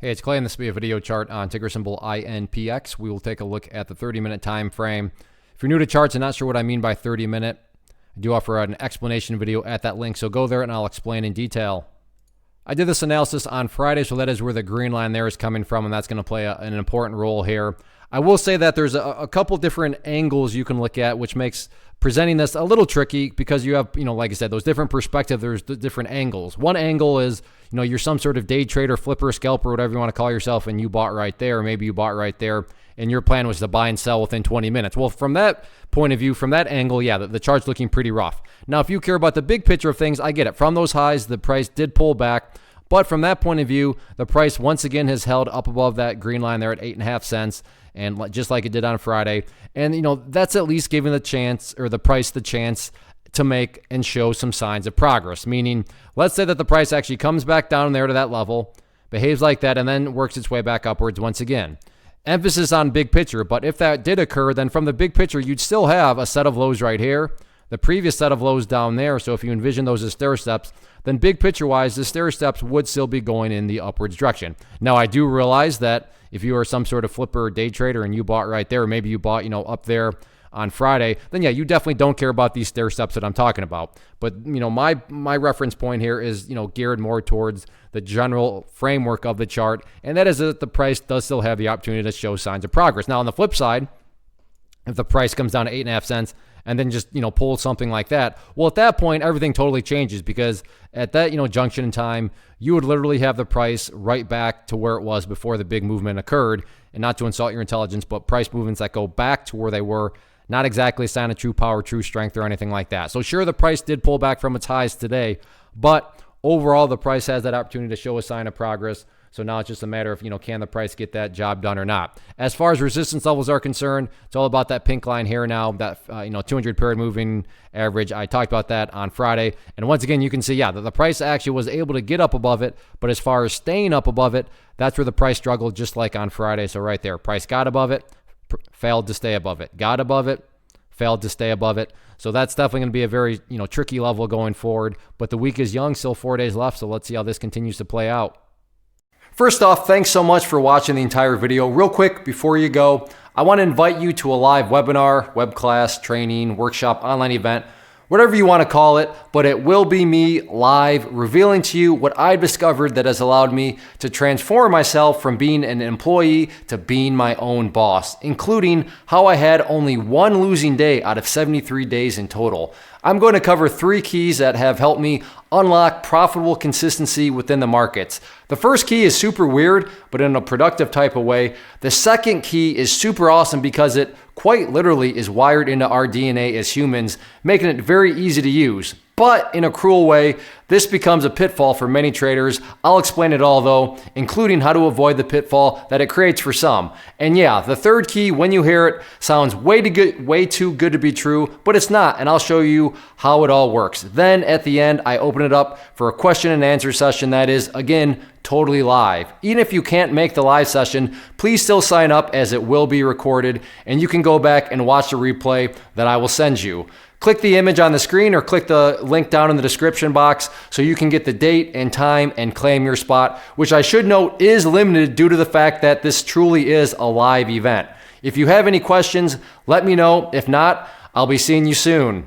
Hey, it's Clay, and this will be a video chart on ticker symbol INPX. We will take a look at the 30-minute time frame. If you're new to charts and not sure what I mean by 30-minute, I do offer an explanation video at that link, so go there and I'll explain in detail. I did this analysis on Friday, so that is where the green line there is coming from, and that's going to play an important role here. I will say that there's a couple different angles you can look at, which makes presenting this a little tricky because you have, like I said, those different perspectives, there's the different angles. One angle is, you're some sort of day trader, flipper, scalper, whatever you want to call yourself, and you bought right there, or maybe you bought right there, and your plan was to buy and sell within 20 minutes. Well, from that point of view, from that angle, yeah, the chart's looking pretty rough. Now, if you care about the big picture of things, I get it. From those highs, the price did pull back. But from that point of view, the price once again has held up above that green line there at 8.5 cents, and just like it did on Friday. And, that's at least giving the chance, or the price the chance to make and show some signs of progress. Meaning, let's say that the price actually comes back down there to that level, behaves like that, and then works its way back upwards once again. Emphasis on big picture, but if that did occur, then from the big picture, you'd still have a set of lows right here, the previous set of lows down there. So if you envision those as stair steps, then big picture wise, the stair steps would still be going in the upwards direction. Now, I do realize that if you are some sort of flipper or day trader and you bought right there, or maybe you bought, up there on Friday, then yeah, you definitely don't care about these stair steps that I'm talking about. But, my reference point here is, geared more towards the general framework of the chart. And that is that the price does still have the opportunity to show signs of progress. Now, on the flip side, if the price comes down to 8.5 cents and then just, pulls something like that, well, at that point, everything totally changes, because at that, junction in time, you would literally have the price right back to where it was before the big movement occurred. And not to insult your intelligence, but price movements that go back to where they were, not exactly a sign of true power, true strength, or anything like that. So sure, the price did pull back from its highs today, but overall, the price has that opportunity to show a sign of progress. So now it's just a matter of, can the price get that job done or not? As far as resistance levels are concerned, it's all about that pink line here now, that, 200 period moving average. I talked about that on Friday. And once again, you can see, yeah, that the price actually was able to get up above it. But as far as staying up above it, that's where the price struggled, just like on Friday. So right there, price got above it, failed to stay above it, got above it, failed to stay above it. So that's definitely going to be a very, tricky level going forward. But the week is young, still 4 days left. So let's see how this continues to play out. First off, thanks so much for watching the entire video. Real quick, before you go, I want to invite you to a live webinar, web class, training, workshop, online event, whatever you want to call it, but it will be me live revealing to you what I've discovered that has allowed me to transform myself from being an employee to being my own boss, including how I had only one losing day out of 73 days in total. I'm going to cover 3 keys that have helped me unlock profitable consistency within the markets. The first key is super weird, but in a productive type of way. The second key is super awesome because it quite literally is wired into our DNA as humans, making it very easy to use. But in a cruel way, this becomes a pitfall for many traders. I'll explain it all though, including how to avoid the pitfall that it creates for some. And yeah, the third key, when you hear it, sounds way too good to be true, but it's not, and I'll show you how it all works. Then at the end, I open it up for a question and answer session that is, again, totally live. Even if you can't make the live session, please still sign up, as it will be recorded, and you can go back and watch the replay that I will send you. Click the image on the screen or click the link down in the description box so you can get the date and time and claim your spot, which I should note is limited due to the fact that this truly is a live event. If you have any questions, let me know. If not, I'll be seeing you soon.